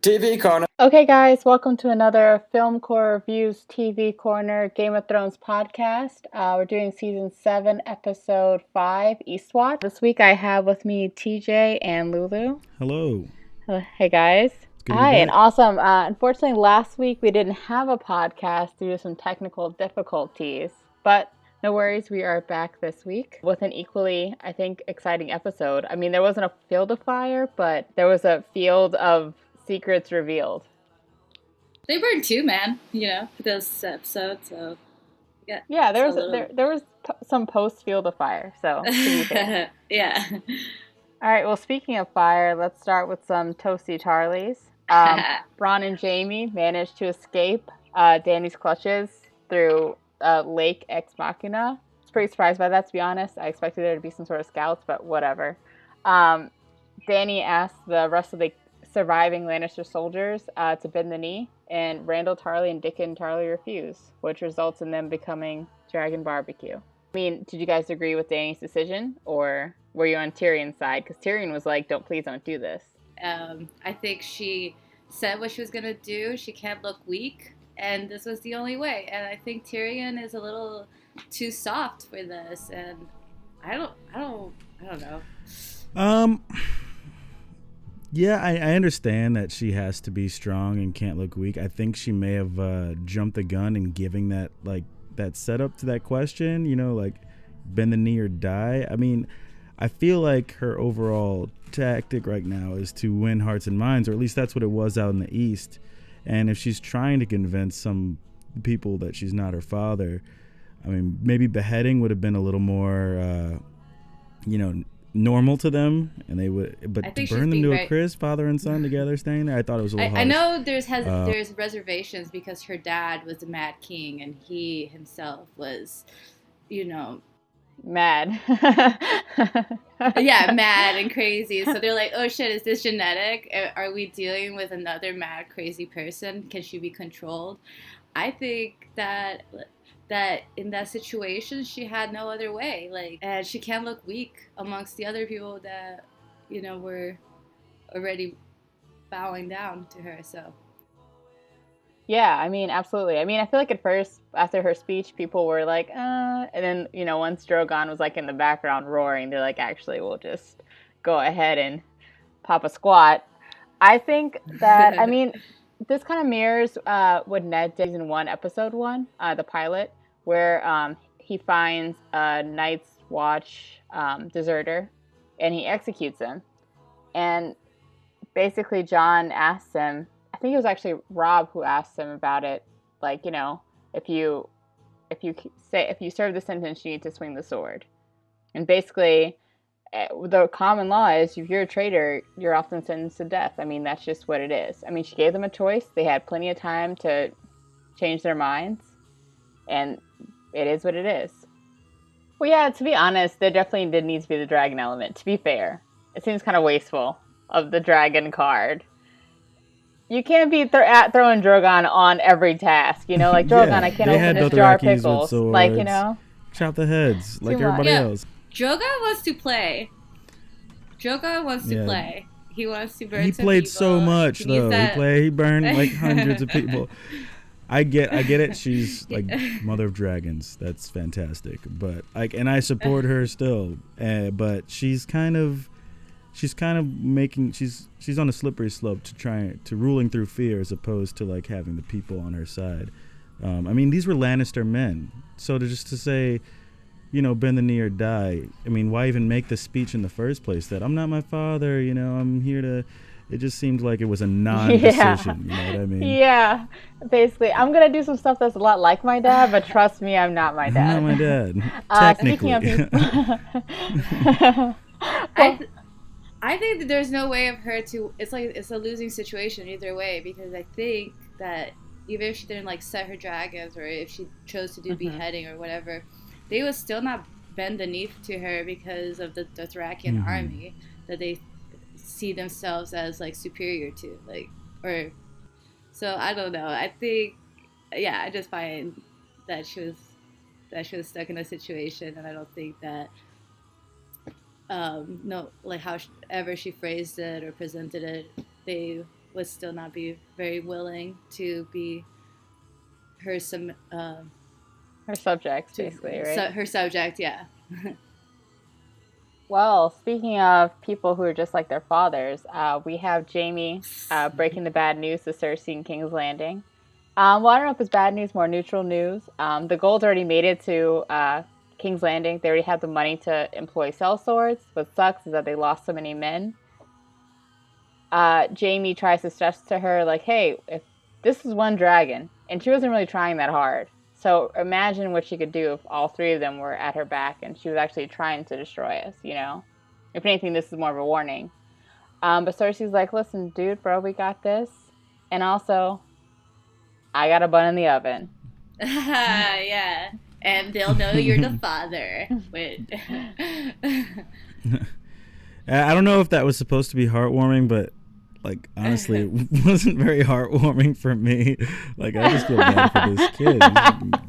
TV Core-ner. Okay, guys, welcome to another Filmcore Reviews TV Core-ner Game of Thrones podcast. We're doing season 7, episode 5, Eastwatch. This week I have with me TJ and Lulu. Hello. Hey, guys. Good to be Hi, and back. awesome. Unfortunately, last week we didn't have a podcast due to some technical difficulties, but no worries, we are back this week with an equally, I think, exciting episode. I mean, there wasn't a field of fire, but there was a field of secrets revealed. They burned too, man. For this episode. So yeah, there was some post field of fire. So to be fair. Yeah. All right. Well, speaking of fire, let's start with some toasty Charlies. Bronn and Jaime managed to escape Dany's clutches through Lake Ex Machina. I was pretty surprised by that, to be honest. I expected there to be some sort of scouts, but whatever. Dany asked the rest of the surviving Lannister soldiers to bend the knee, and Randall Tarly and Dickon Tarly refuse, which results in them becoming Dragon Barbecue. I mean, did you guys agree with Dany's decision, or were you on Tyrion's side? Because Tyrion was like, please don't do this. I think she said what she was going to do. She can't look weak, and this was the only way. And I think Tyrion is a little too soft for this, and I don't know. Yeah, I understand that she has to be strong and can't look weak. I think she may have jumped the gun in giving that setup to that question, like bend the knee or die. I mean, I feel like her overall tactic right now is to win hearts and minds, or at least that's what it was out in the East. And if she's trying to convince some people that she's not her father, I mean, maybe beheading would have been a little more, normal to them, and they would, but to burn them to a crisp, father and son together staying there, I thought it was a little harsh. I know there's reservations because her dad was the Mad King and he himself was, mad. Yeah, mad and crazy. So they're like, oh shit, is this genetic? Are we dealing with another mad, crazy person? Can she be controlled? I think that in that situation she had no other way, and she can't look weak amongst the other people that were already bowing down to her. So yeah, I mean, absolutely. I mean, I feel like at first after her speech people were like and then once Drogon was like in the background roaring, they're like, actually, we'll just go ahead and pop a squat. I think that I mean, this kind of mirrors what Ned did in season 1 episode 1, the pilot, where he finds a Night's Watch deserter and he executes him. And basically John asks him, I think it was actually Rob who asked him about it, like, if you serve the sentence, you need to swing the sword. And basically the common law is if you're a traitor, you're often sentenced to death. I mean, that's just what it is. I mean, she gave them a choice. They had plenty of time to change their minds, and it is what it is. Well, yeah, to be honest, there definitely did need to be the dragon element, to be fair. It seems kind of wasteful of the dragon card. You can't be throwing Drogon on every task, like, Drogon, yeah, I can't open this jar of pickles. Like, chop the heads like everybody else. Drogon wants to play. Play. He wants to burn. He played people. So much though. He burned like hundreds of people. I get it. She's like Mother of Dragons. That's fantastic. But and I support her still. But she's kind of making she's on a slippery slope to ruling through fear as opposed to like having the people on her side. I mean, these were Lannister men. So to say, bend the knee or die. I mean, why even make the speech in the first place that I'm not my father, I'm here to... It just seemed like it was a non-decision, You know what I mean? Yeah, basically. I'm going to do some stuff that's a lot like my dad, but trust me, I'm not my dad. I'm not my dad, technically. Speaking of I think that there's no way of her to... It's a losing situation either way, because I think that even if she didn't set her dragons, or if she chose to do beheading or whatever, they would still not bend the knee to her because of the Dothraki army that they see themselves as superior to, so I don't know. I think, yeah, I just find that she was stuck in a situation, and I don't think that no, like however she phrased it or presented it, they would still not be very willing to be her her subject, basically, right? Her subject, yeah. Well, speaking of people who are just like their fathers, we have Jaime breaking the bad news to Cersei in King's Landing. Well, I don't know if it's bad news, more neutral news. The Golds already made it to King's Landing. They already have the money to employ sellswords. What sucks is that they lost so many men. Jaime tries to stress to her, like, hey, if this is one dragon, and she wasn't really trying that hard. So imagine what she could do if all three of them were at her back and she was actually trying to destroy us, you know? If anything, this is more of a warning. But Cersei's like, listen, dude, bro, we got this. And also, I got a bun in the oven. Yeah. And they'll know you're the father. Wait. I don't know if that was supposed to be heartwarming, but like, honestly, it wasn't very heartwarming for me. Like, I just feel bad for this kid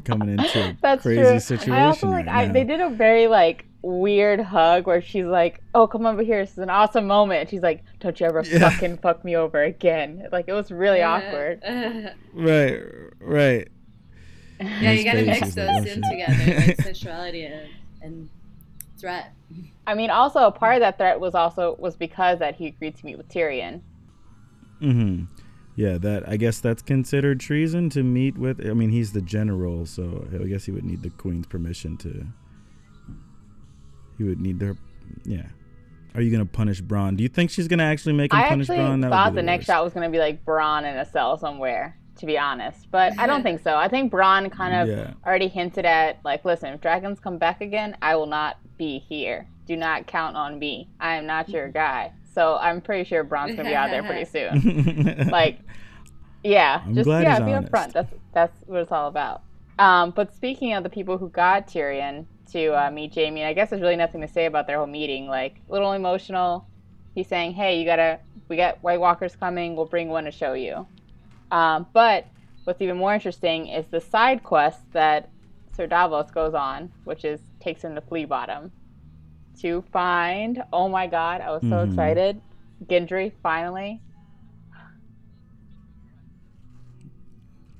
coming into a crazy situation. I also like, they did a very like weird hug where she's like, "Oh, come over here. This is an awesome moment." And she's like, "Don't you ever fucking fuck me over again." Like, it was really awkward. Right. Yeah, you gotta mix those in together, like sensuality and threat. I mean, also a part of that threat was because that he agreed to meet with Tyrion. Mm-hmm. Yeah, I guess that's considered treason to meet with. I mean, he's the general, so I guess he would need the queen's permission to. He would need their. Yeah. Are you gonna punish Bronn? Do you think she's gonna actually make him punish Bronn? I thought the next shot was gonna be like Bronn in a cell somewhere, to be honest, but I don't think so. I think Bronn kind of already hinted at, like, listen, if dragons come back again, I will not be here. Do not count on me. I am not your guy. So I'm pretty sure Bronn's gonna be out there pretty soon. Like, yeah, be upfront. That's what it's all about. But speaking of the people who got Tyrion to meet Jaime, I guess there's really nothing to say about their whole meeting. Like, a little emotional. He's saying, "Hey, we got White Walkers coming. We'll bring one to show you." But what's even more interesting is the side quest that Sir Davos goes on, which takes him to Flea Bottom to find. Oh my God, I was so excited. Gendry, finally.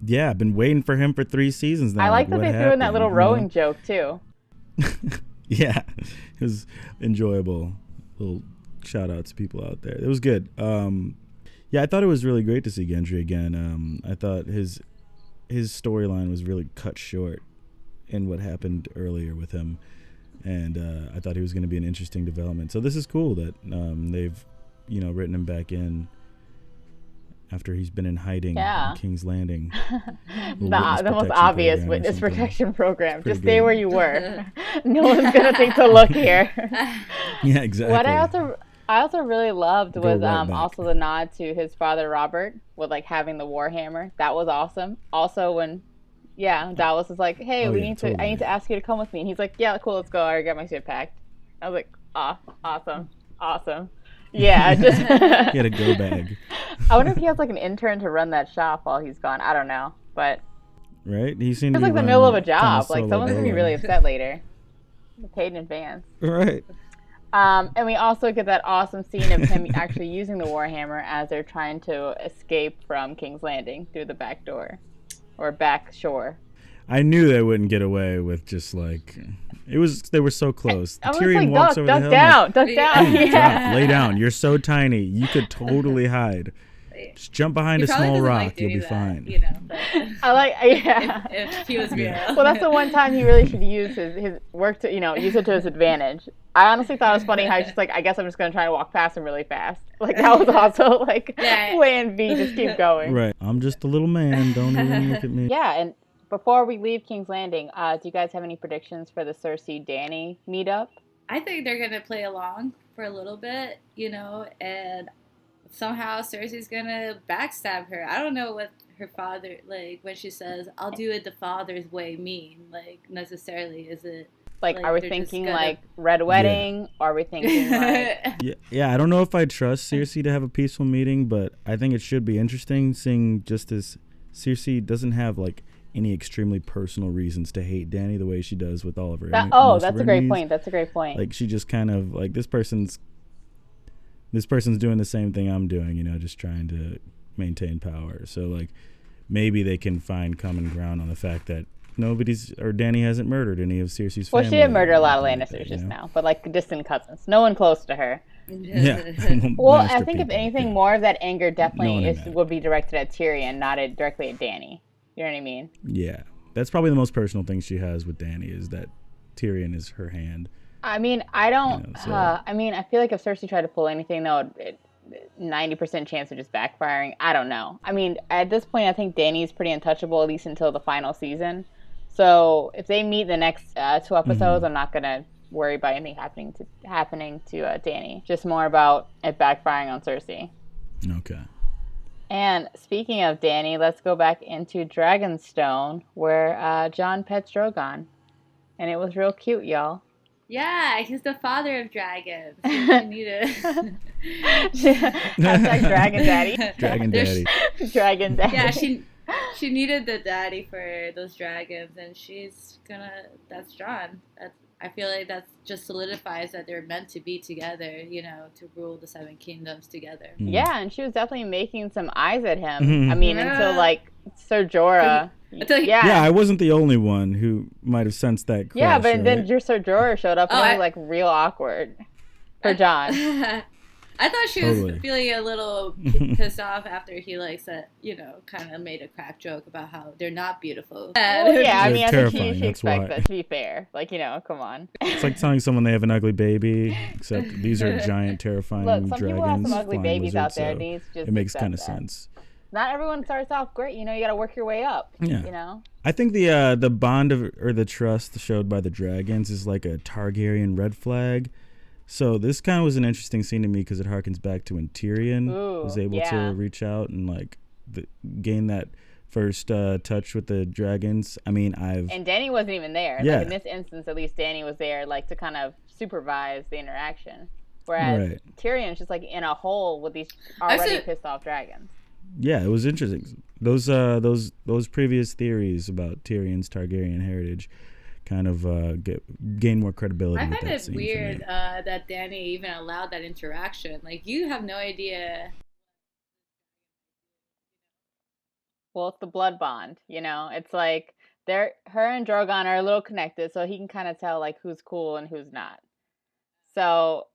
Yeah, I've been waiting for him for 3 seasons now. I like that they threw in that little rowing joke too. Yeah, it was enjoyable. Little shout out to people out there. It was good. Yeah, I thought it was really great to see Gendry again. I thought his storyline was really cut short in what happened earlier with him. And I thought he was going to be an interesting development. So this is cool that they've, written him back in after he's been in hiding in King's Landing. The most obvious witness protection program. Just stay where you were. No one's going to think to look here. Yeah, exactly. What I also really loved was also the nod to his father Robert with like having the Warhammer. That was awesome. Also when Davos was like, "Hey, I need to ask you to come with me." And he's like, "Yeah, cool, let's go. I already got my shit packed." I was like, awesome. Yeah, just he had a go bag. I wonder if he has like an intern to run that shop while he's gone. I don't know, but right, he seemed it's like the middle of a job. Like someone's gonna be really upset later. Paid in advance. Right. And we also get that awesome scene of him actually using the Warhammer as they're trying to escape from King's Landing through the back door. Or back shore. I knew they wouldn't get away with just like they were so close. Tyrion like, walks over the hill. Duck down. Drop, lay down. You're so tiny. You could totally hide. Just jump behind a small rock. You'll be fine. If he was real. Well, that's the one time he really should use his work to, use it to his advantage. I honestly thought it was funny how he's just like, I guess I'm just going to try to walk past him really fast. Like, that was also like, plan B, just keep going. Right. I'm just a little man. Don't even look at me. Yeah, and before we leave King's Landing, do you guys have any predictions for the Cersei-Dany meetup? I think they're going to play along for a little bit, and somehow Cersei's going to backstab her. I don't know what her father, like, when she says, "I'll do it the father's way," mean. Like, necessarily, is it... Like, are we thinking, like, Red Wedding? Or are we thinking, like... Yeah, I don't know if I trust Cersei to have a peaceful meeting, but I think it should be interesting seeing just as Cersei doesn't have, like, any extremely personal reasons to hate Danny the way she does with all of her. That's a great point. That's a great point. Like she just kind of like this person's doing the same thing I'm doing, you know, just trying to maintain power. So like maybe they can find common ground on the fact that Danny hasn't murdered any of Cersei's family. Well, she did murder a lot of Lannisters just now, but like distant cousins. No one close to her. Yeah. Well, I think if anything, more of that anger definitely would be directed at Tyrion, not directly at Danny. You know what I mean? Yeah. That's probably the most personal thing she has with Danny is that Tyrion is her hand. I mean, I don't. I feel like if Cersei tried to pull anything, though, 90% chance of just backfiring. I don't know. I mean, at this point, I think Danny's pretty untouchable, at least until the final season. So if they meet the next 2 episodes, I'm not gonna worry about anything happening to Danny. Just more about it backfiring on Cersei. Okay. And speaking of Danny, let's go back into Dragonstone, where Jon pets Drogon, and it was real cute, y'all. Yeah, he's the father of dragons. You need it. Hashtag Dragon Daddy. Dragon Daddy. Dragon Daddy. Yeah, she needed the daddy for those dragons, and that's Jon. I feel like that just solidifies that they're meant to be together, you know, to rule the 7 kingdoms together. Yeah, and she was definitely making some eyes at him. I mean, until like Ser Jorah. Yeah, I wasn't the only one who might have sensed that crush, yeah, but right? then Ser Jorah showed up and it was like real awkward for Jon. I thought she was feeling a little pissed off after he said, you know, kind of made a crap joke about how they're not beautiful. Well, yeah, I mean, I think she expects why. that to be fair. Like, you know, come on. It's like telling someone they have an ugly baby, except these are giant, terrifying dragons. Look, some people have some ugly babies out there. It makes kind of sense. Not everyone starts off great. You know, you got to work your way up. Yeah. You know? I think the bond or the trust showed by the dragons is like a Targaryen red flag. So this kind of was an interesting scene to me because it harkens back to when Tyrion was able to reach out and like gain that first touch with the dragons. I mean, and Dany wasn't even there. Yeah. Like in this instance, at least Dany was there, like to kind of supervise the interaction. Whereas Tyrion's just like in a hole with these already pissed off dragons. Yeah, it was interesting. Those previous theories about Tyrion's Targaryen heritage kind of gain more credibility. I find it weird that Dany even allowed that interaction. Like, you have no idea. Well, it's the blood bond, you know. It's like her and Drogon are a little connected, so he can kind of tell like who's cool and who's not. So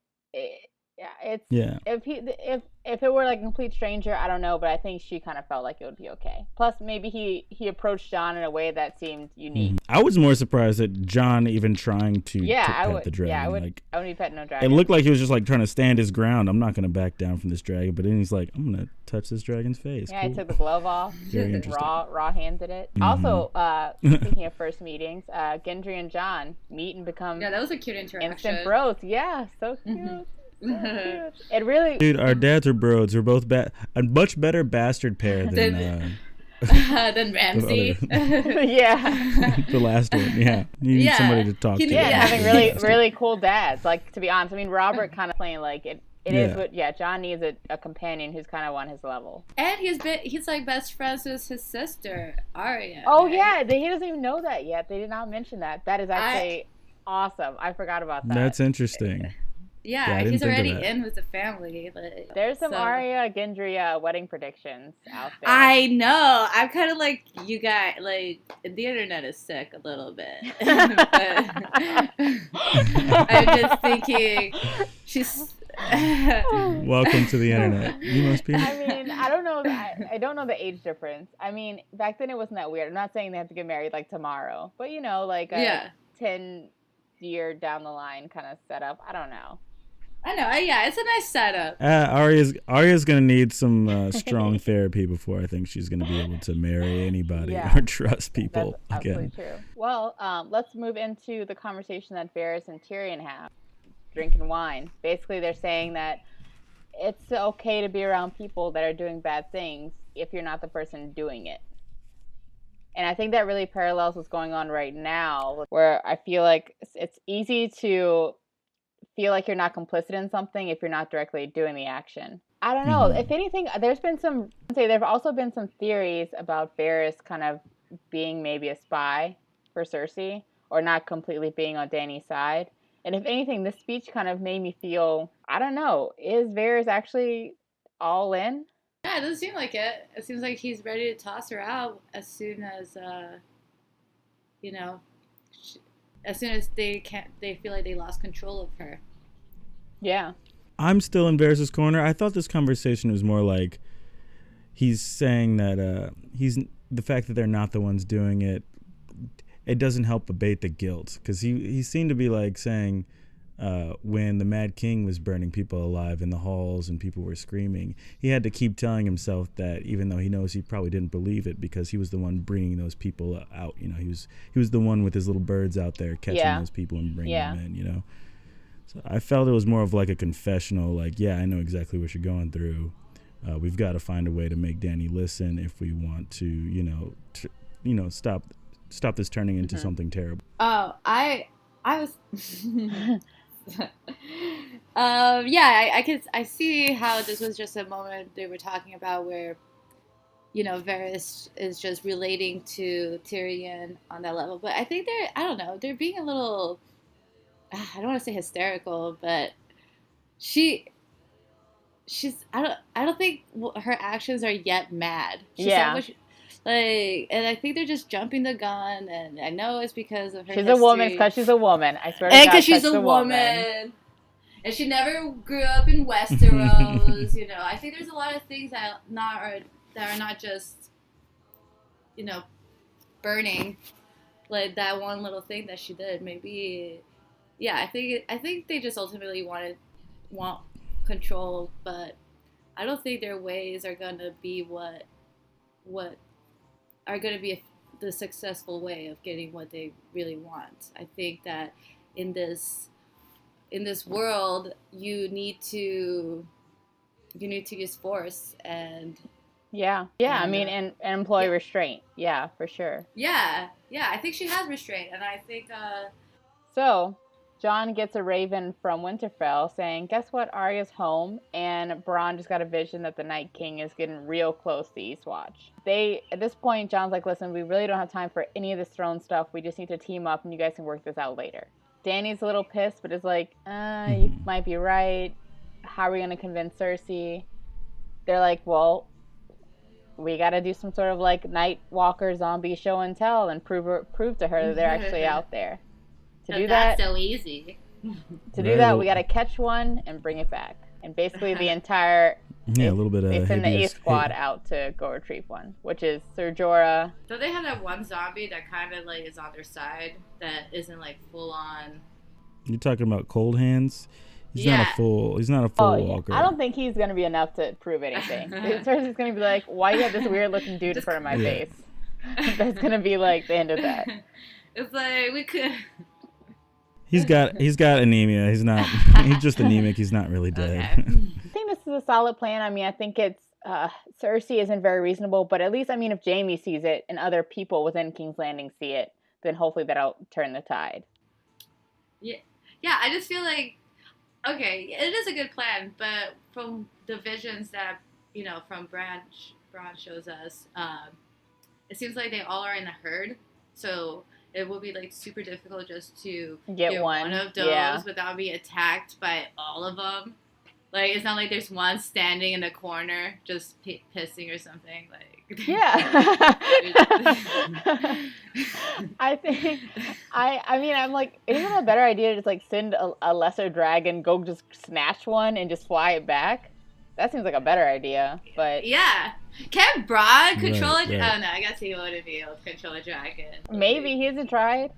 if it were like a complete stranger, I don't know, but I think she kind of felt like it would be okay. Plus, maybe he approached Jon in a way that seemed unique. I was more surprised at Jon even trying to pet the dragon. Yeah, I wouldn't be petting no dragon. It looked like he was just like trying to stand his ground. I'm not going to back down from this dragon. But then he's like, I'm going to touch this dragon's face. Yeah, cool. He took the glove off. raw handed it. Also, speaking of first meetings, Gendry and Jon meet and become that was a cute interaction. Instant bros. Yeah, so cute. It really, dude. Our dads are bros. We're both a much better bastard pair than Ramsay. The last one. Yeah, you need somebody to talk to. Yeah, having really cool dads. Like, to be honest, I mean, Robert kind of playing like it. It is, but Jon needs a companion who's kind of on his level. And he's like best friends with his sister Arya. Oh right? Yeah, he doesn't even know that yet. They did not mention that. That is actually awesome. I forgot about that. That's interesting. Yeah, he's already in with the family. There's some Arya Gendry wedding predictions out there. I know. I'm kind of like, you guys, like, the internet is sick a little bit. I'm just thinking, she's... Welcome to the internet. You must be... I mean, I don't know. I don't know the age difference. I mean, back then it wasn't that weird. I'm not saying they have to get married, like, tomorrow. But, you know, like a 10-year down the line kind of setup. I don't know. I know, it's a nice setup. Arya's gonna need some strong therapy before I think she's gonna be able to marry anybody or trust people That's again. Absolutely true. Well, let's move into the conversation that Varys and Tyrion have, drinking wine. Basically, they're saying that it's okay to be around people that are doing bad things if you're not the person doing it. And I think that really parallels what's going on right now, where I feel like it's easy to feel like you're not complicit in something if you're not directly doing the action. I don't know. If anything, there've also been some theories about Varys kind of being maybe a spy for Cersei or not completely being on Dany's side. And if anything, this speech kind of made me feel, I don't know, is Varys actually all in? Yeah, it doesn't seem like it. It seems like he's ready to toss her out as soon as, you know, as soon as they feel like they lost control of her. Yeah. I'm still in Varys' corner. I thought this conversation was more like he's saying that the fact that they're not the ones doing it, it doesn't help abate the guilt. Because he seemed to be like saying when the Mad King was burning people alive in the halls and people were screaming, he had to keep telling himself that, even though he knows he probably didn't believe it, because he was the one bringing those people out. You know, he was the one with his little birds out there catching those people and bringing them in, you know. So I felt it was more of like a confessional, like, yeah, I know exactly what you're going through. We've got to find a way to make Dany listen if we want to, stop this turning into something terrible. Oh, I was, I see how this was just a moment they were talking about where, Varys is just relating to Tyrion on that level. But I think they're being a little, I don't want to say hysterical, but she's I don't think her actions are yet mad. And I think they're just jumping the gun, and I know it's because of her She's history. a woman, because she's a woman. I swear to God, and because she's a woman. And she never grew up in Westeros. I think there's a lot of things that are not just, burning, like that one little thing that she did. Maybe, yeah. I think they just ultimately want control, but I don't think their ways are gonna be what are gonna be the successful way of getting what they really want. I think that in this world, you need to use force and and employ restraint. Yeah, for sure. Yeah, I think she has restraint, and I think So Jon gets a raven from Winterfell saying, guess what, Arya's home, and Bronn just got a vision that the Night King is getting real close to Eastwatch. At this point, Jon's like, listen, we really don't have time for any of this throne stuff. We just need to team up, and you guys can work this out later. Dany's a little pissed, but is like, you might be right. How are we going to convince Cersei? They're like, well, we got to do some sort of like Night Walker zombie show and tell and prove to her that they're actually out there. That's so easy. To do that, we got to catch one and bring it back. And basically the entire... a little bit of... They send the A squad out to go retrieve one, which is Ser Jorah. Don't they have that one zombie that kind of like is on their side that isn't like full on... You're talking about Cold Hands? He's not a full walker. I don't think he's going to be enough to prove anything. Cersei's going to be like, why you have this weird looking dude in front of my face? That's going to be like the end of that. It's like, we could... He's got anemia. He's just anemic. He's not really dead. Okay. I think this is a solid plan. I mean, I think it's Cersei isn't very reasonable, but at least, I mean, if Jaime sees it and other people within King's Landing see it, then hopefully that'll turn the tide. Yeah, I just feel like, okay, it is a good plan, but from the visions that, from Bran shows us, it seems like they all are in the herd, so it will be like super difficult just to get one of those without being attacked by all of them. Like, it's not like there's one standing in the corner just pissing or something. Like, yeah. I'm like, isn't it a better idea to just like send a lesser dragon, go just snatch one and just fly it back? That seems like a better idea, but... Yeah. Can Bronn control a dragon? Oh, no, I guess he wouldn't be able to control a dragon. Maybe. He hasn't tried.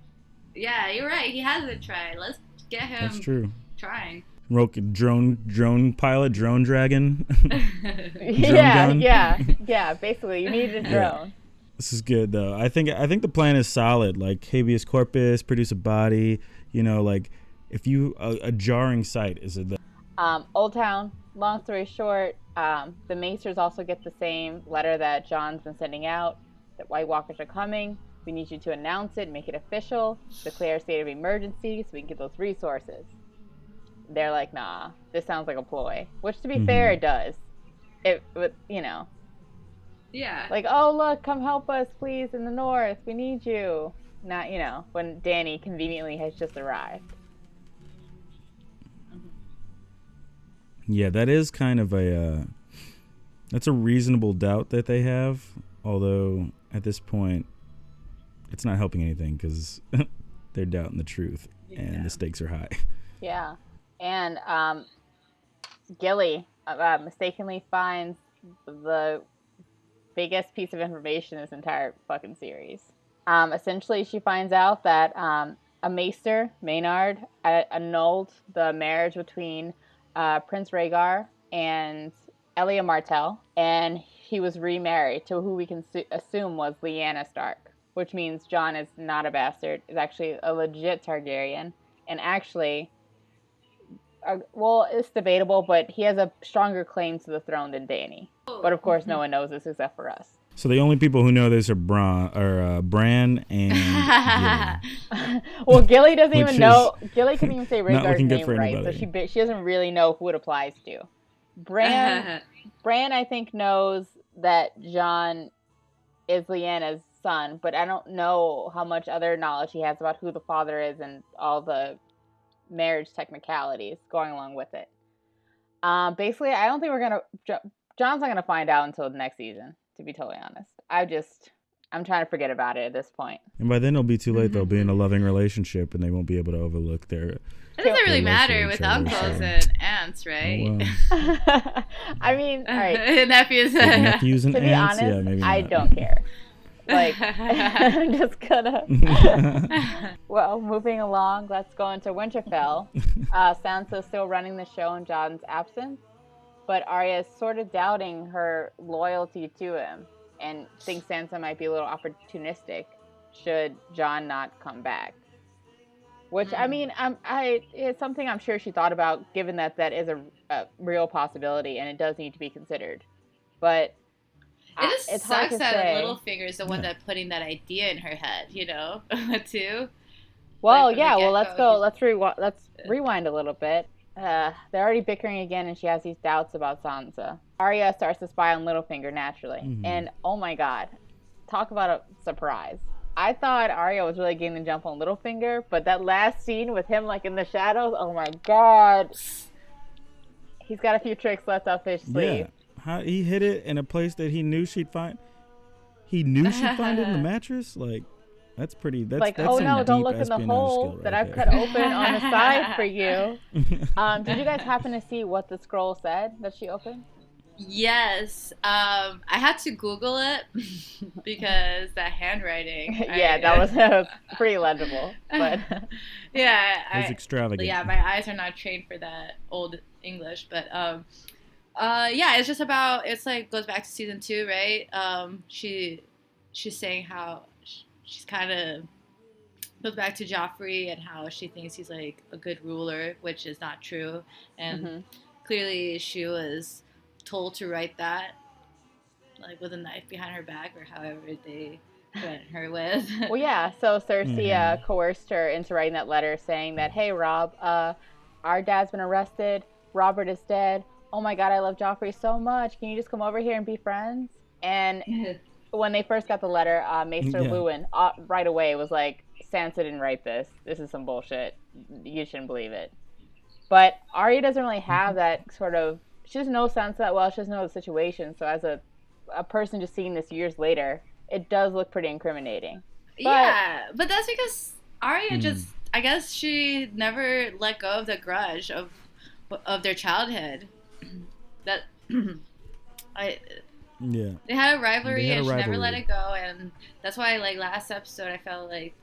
Yeah, you're right. He hasn't tried. Let's get him That's true. Trying. Drone pilot, drone dragon. Yeah. Basically, you need a drone. Yeah. This is good, though. I think the plan is solid. Like, habeas corpus, produce a body. Like, if you... A jarring sight is it... Old Town... Long story short, the Maesters also get the same letter that Jon's been sending out, that White Walkers are coming. We need you to announce it, make it official, declare a state of emergency so we can get those resources. They're like, nah, this sounds like a ploy. Which, to be fair, it does. Yeah. Like, oh, look, come help us, please, in the north. We need you. Not, when Danny conveniently has just arrived. Yeah, that is kind of that's a reasonable doubt that they have. Although, at this point, it's not helping anything because they're doubting the truth and the stakes are high. Yeah. And Gilly mistakenly finds the biggest piece of information in this entire fucking series. Essentially, she finds out that a maester, Maynard, annulled the marriage between Prince Rhaegar and Elia Martell, and he was remarried to who we can assume was Lyanna Stark, which means Jon is not a bastard, is actually a legit Targaryen, and actually, it's debatable, but he has a stronger claim to the throne than Dany. But of course, no one knows this except for us. So the only people who know this are Bran and Gilly. Well, Gilly doesn't even know. Gilly couldn't even say Rhaegar's name right, anybody. So she doesn't really know who it applies to. Bran, I think, knows that Jon is Lyanna's son, but I don't know how much other knowledge he has about who the father is and all the marriage technicalities going along with it. Basically, I don't think Jon's not gonna find out until the next season, to be totally honest. I'm trying to forget about it at this point. And by then it'll be too late. They'll be in a loving relationship and they won't be able to overlook their... It doesn't really matter with uncles and aunts, right? Oh, wow. I mean, all right. Nephews. Nephews and to be aunts? honest, Yeah, maybe I not. don't care. Like, I'm just gonna... Well, moving along, let's go into Winterfell. Sansa's still running the show in Jon's absence, but Arya is sort of doubting her loyalty to him and thinks Sansa might be a little opportunistic should Jon not come back. Which, I mean, it's something I'm sure she thought about, given that is a real possibility and it does need to be considered. But it just it's sucks hard to that say. Littlefinger is the one that putting that idea in her head, too. Well, yeah. Well, let's rewind a little bit. They're already bickering again, and she has these doubts about Sansa. Arya starts to spy on Littlefinger naturally, and oh my god, talk about a surprise! I thought Arya was really getting the jump on Littlefinger, but that last scene with him like in the shadows, oh my god, he's got a few tricks left up his sleeve. Yeah. How he hid it in a place that he knew she'd find. He knew she'd find it in the mattress. Like, that's pretty. That's oh no! Don't look in the hole right that I've there. cut open on the side for you. Did you guys happen to see what the scroll said that she opened? Yes. I had to Google it because that handwriting. That was pretty legible. But yeah, it was extravagant. Yeah, my eyes are not trained for that old English, but yeah, it's just about, it's like goes back to season 2, right? She's saying how she's kind of goes back to Joffrey and how she thinks he's like a good ruler, which is not true, and clearly she was told to write that, like with a knife behind her back or however they went her with. Well, yeah. So Cersei coerced her into writing that letter saying that, "Hey, Rob, our dad's been arrested. Robert is dead. Oh my God, I love Joffrey so much. Can you just come over here and be friends?" And when they first got the letter, Maester Luwin right away was like, "Sansa didn't write this. This is some bullshit. You shouldn't believe it." But Arya doesn't really have that sort of. She doesn't know Sansa that well. She doesn't know the situation. So as a person just seeing this years later, it does look pretty incriminating. But that's because Arya just, I guess she never let go of the grudge of their childhood. That they had a rivalry and she never let it go, and that's why like last episode I felt like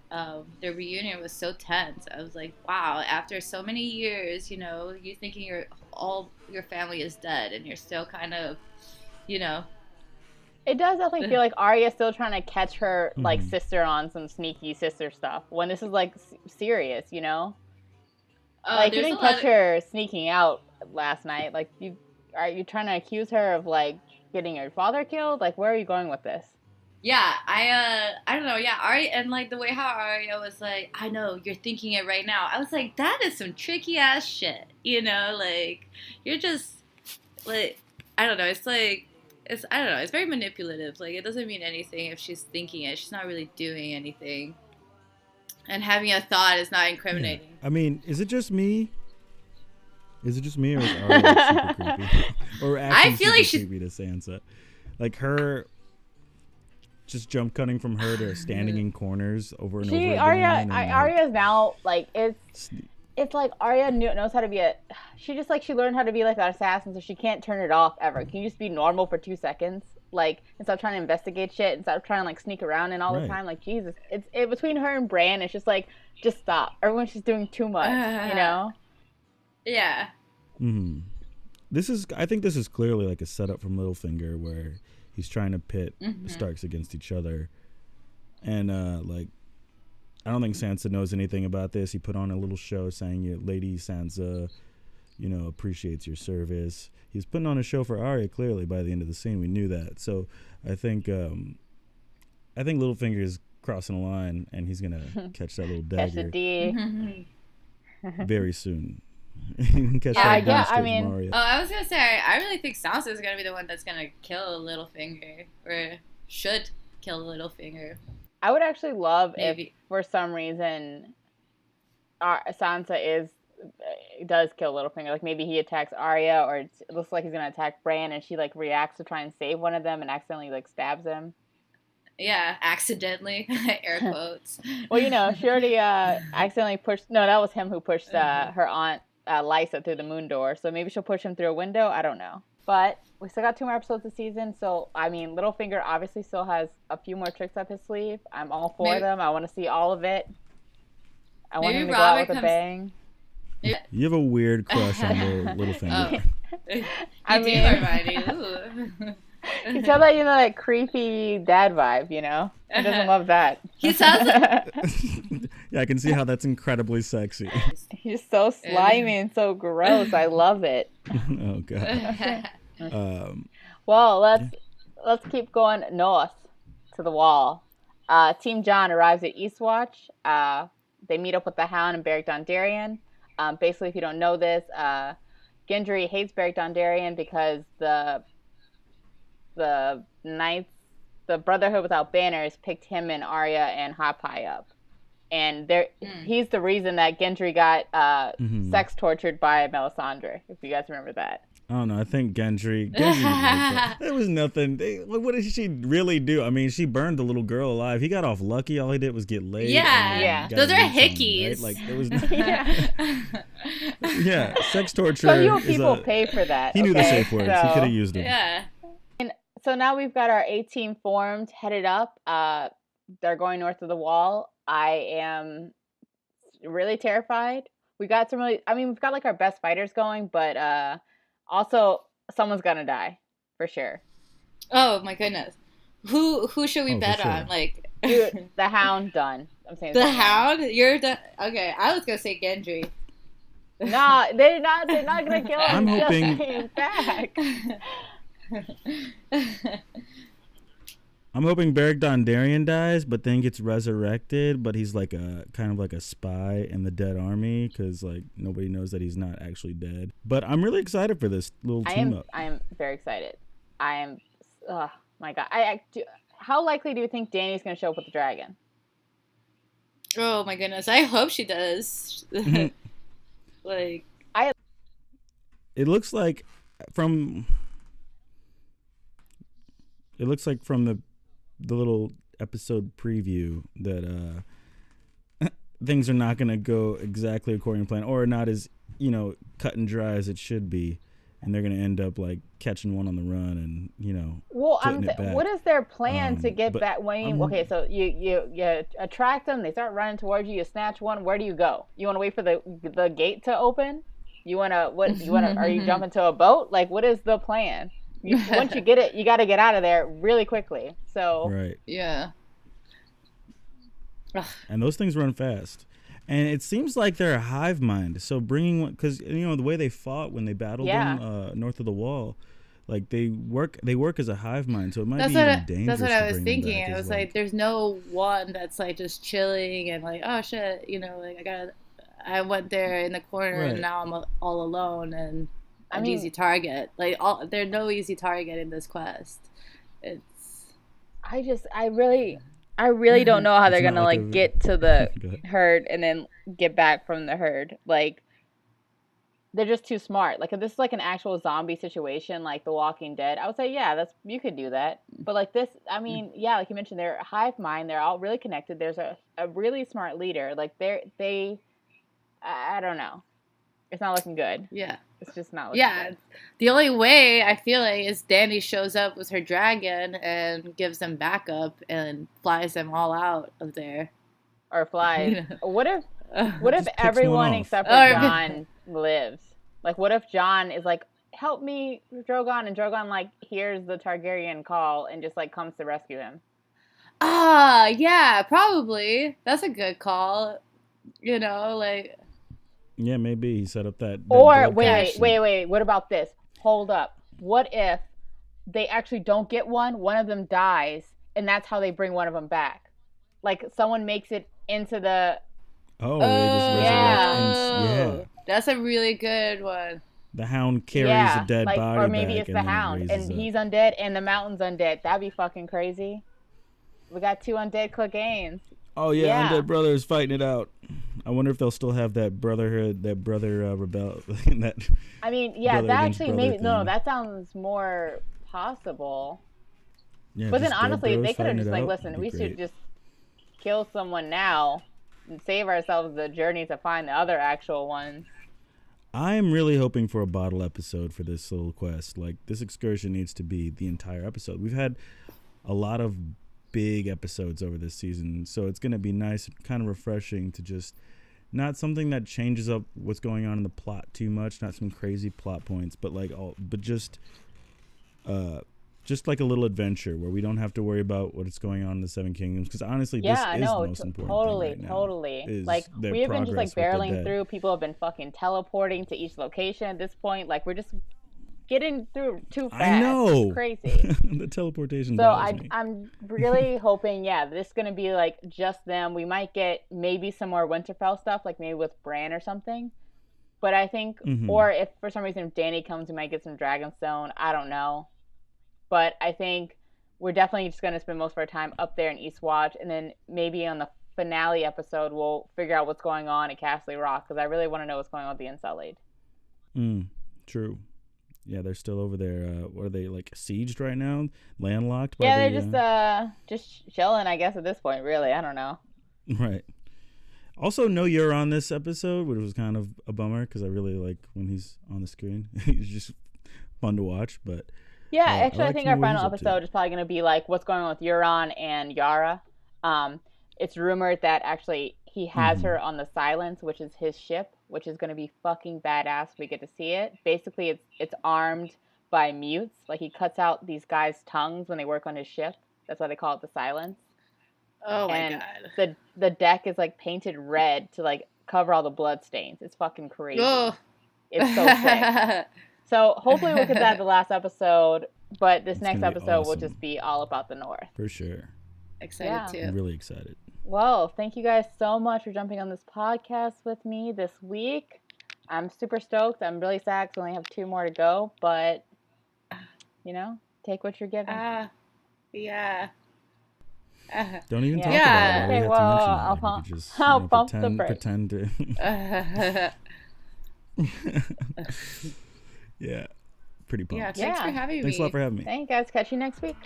their reunion was so tense. I was like, wow, after so many years, you thinking all your family is dead and you're still kind of, It does definitely feel like Arya's still trying to catch her like sister on some sneaky sister stuff when this is like serious, like you didn't catch her sneaking out last night. Like are you trying to accuse her of like getting her father killed? Like, where are you going with this? Yeah, I don't know. Yeah, Arya, and like the way how Arya was like, I know you're thinking it right now. I was like, that is some tricky ass shit. Like you're just like, I don't know. It's like it's I don't know. It's very manipulative. Like it doesn't mean anything if she's thinking it. She's not really doing anything. And having a thought is not incriminating. Yeah. I mean, is it just me? Is it just me, or is Arya like, super creepy? Or actually I feel like she's creepy to Sansa, like her. Just jump cutting from her to standing in corners over and over again. Arya's now like it's like Arya knows how to be she learned how to be like an assassin, so she can't turn it off ever. Can you just be normal for 2 seconds, like, and stop trying to investigate shit and stop trying to like sneak around and all the time? Like, Jesus, it's between her and Bran. It's just like, just stop. Everyone's just doing too much, you know? Yeah. Mm-hmm. I think this is clearly like a setup from Littlefinger where he's trying to pit the Starks against each other. And, like, I don't think Sansa knows anything about this. He put on a little show saying, Lady Sansa, appreciates your service. He's putting on a show for Arya, clearly, by the end of the scene. We knew that. So I think Littlefinger is crossing a line, and he's going to catch that little dagger. Catch the D. Very soon. I was gonna say I really think Sansa is gonna be the one that's gonna kill Littlefinger, or should kill Littlefinger. I would actually love if for some reason Sansa does kill Littlefinger. Like maybe he attacks Arya, or it looks like he's gonna attack Bran, and she like reacts to try and save one of them and accidentally like stabs him. Yeah, accidentally. Air quotes. Well, she already accidentally pushed. No, that was him who pushed her aunt. Lysa through the moon door, so maybe she'll push him through a window. I don't know, but we still got 2 more episodes this season, so I mean, Littlefinger obviously still has a few more tricks up his sleeve. I'm all for them. I want to see all of it. I want him to go out with a bang. You have a weird crush on Littlefinger. I mean, Armani. You tell that that creepy dad vibe. He doesn't love that. He sounds like... Yeah, I can see how that's incredibly sexy. He's so slimy and so gross. I love it. Oh god. Well, let's keep going north to the Wall. Team Jon arrives at Eastwatch. They meet up with the Hound and Beric Dondarrion. Basically, if you don't know this, Gendry hates Beric Dondarrion because the Knights, the Brotherhood Without Banners, picked him and Arya and Hot Pie up. And he's the reason that Gendry got sex tortured by Melisandre, if you guys remember that. I don't know. I think Gendry it was nothing. What did she really do? I mean, she burned the little girl alive. He got off lucky. All he did was get laid. Yeah. Those are hickeys. Right? Like, there was yeah, sex torture. So you people pay for that. He knew the safe words. He could have used them. Yeah. So now we've got our A-team formed, headed up. They're going north of the Wall. I am really terrified. We've got like our best fighters going, but also someone's gonna die for sure. Oh my goodness. Who should we bet on? Like, dude, the Hound done. I'm saying the Hound. You're done. Okay, I was gonna say Gendry. Nah, they're not gonna kill him. I'm hoping he's back. I'm hoping Beric Dondarrion dies, but then gets resurrected. But he's like kind of like a spy in the dead army, because like nobody knows that he's not actually dead. But I'm really excited for this little team up. I am very excited. I am. Oh my god! How likely do you think Dany's gonna show up with the dragon? Oh my goodness! I hope she does. Like, it looks like from the little episode preview that things are not going to go exactly according to plan, or not as cut and dry as it should be, and they're going to end up like catching one on the run and what is their plan to get back? Okay, so you attract them, they start running towards you, you snatch one. Where do you go? You want to wait for the gate to open? Are you jumping to a boat? Like, what is the plan? Once you get it, you got to get out of there really quickly. So right, yeah. And those things run fast, and it seems like they're a hive mind. So bringing one, because the way they fought when they battled them north of the Wall, like they work as a hive mind. So it might be even dangerous. That's what I was thinking. I was like, there's no one that's like just chilling and like, oh shit, like I went there in the corner and now I'm all alone, and I an mean, easy target. Like there's no easy target in this quest. It's I really don't know how It's they're not gonna like like get to the Go ahead. herd and then get back from the herd. Like they're just too smart. Like if this is like an actual zombie situation, like The Walking Dead, I would say yeah, that's you could do that. But like this, I mean, yeah, like you mentioned, they're a hive mind. They're all really connected. There's a really smart leader. Like I don't know. It's not looking good. yeah. It's just not looking Yeah, good. the only way I feel like is Danny shows up with her dragon and gives them backup and flies them all out of there. Or flies. You know? What if Just picks everyone one off. except for John lives? Like what if John is like, help me, Drogon, and Drogon like hears the Targaryen call and just like comes to rescue him? Yeah, probably. That's a good call. You know, like Yeah, maybe he set up that Or blood wait, connection. wait. What about this? Hold up. What if they actually don't get one of them dies, and that's how they bring one of them back? Like someone makes it into the Oh, they just resurrect. Yeah, that's a really good one. the Hound carries a dead like, body or maybe back, it's and the then Hound, it and raises he's up. undead, and the Mountain's undead. That'd be fucking crazy. We got two undead Cleganes. Oh yeah, Yeah. Undead Brothers fighting it out. I wonder if they'll still have that brotherhood, that brother rebel. That I mean, yeah, brother that against actually brother maybe no, thing. that sounds more possible. Yeah, But then just dead honestly, bros they could have fighting just it like, out. listen, That'd be we should great. just kill someone now and save ourselves the journey to find the other actual ones. I'm really hoping for a bottle episode for this little quest. Like, this excursion needs to be the entire episode. We've had a lot of big episodes over this season, so it's going to be nice and kind of refreshing to just not something that changes up what's going on in the plot too much, not some crazy plot points, but just like a little adventure where we don't have to worry about what's going on in the Seven Kingdoms, because honestly, this is the most important thing right now. Totally. Is Like their we have been just like progress with the barreling dead. through. People have been fucking teleporting to each location at this point. Like we're just getting through too fast. I know. It's crazy. The teleportation So bothers me. I'm really hoping, yeah, this is gonna be like just them. We might get maybe some more Winterfell stuff, like maybe with Bran or something. But I think, or if for some reason if Dany comes, we might get some Dragonstone. I don't know. But I think we're definitely just gonna spend most of our time up there in Eastwatch, and then maybe on the finale episode we'll figure out what's going on at Castle Rock, because I really want to know what's going on with the Unsullied. True. Yeah, they're still over there. What are they, like, sieged right now? Landlocked? Yeah, they're just chilling, I guess, at this point, really. I don't know. Right. Also, no Euron this episode, which was kind of a bummer, because I really like when he's on the screen. He's just fun to watch, but... Yeah, I actually, I like think to our know what final he's up to. episode is probably going to be, like, what's going on with Euron and Yara. It's rumored that, actually, he has her on the Silence, which is his ship, which is going to be fucking badass. We get to see it. Basically, it's armed by mutes. Like, he cuts out these guys' tongues when they work on his ship. That's why they call it the Silence. Oh my And god. the deck is, like, painted red to, like, cover all the blood stains. It's fucking crazy. Oh. It's so sick. So, hopefully we'll get that at the last episode. But this next gonna be episode will awesome. just be all about the North. For sure. Excited Yeah. too. I'm really excited. Well, thank you guys so much for jumping on this podcast with me this week. I'm super stoked. I'm really sad because we only have 2 more to go, but, you know, take what you're given. Yeah. Don't even talk Yeah. about it. Okay, We have well, to mention I'll that. pump- You could just, I'll pump the brakes. pretend to... Yeah. Pretty pumped. Yeah, thanks for having me. Thanks a lot for having me. Thank you guys. Catch you next week.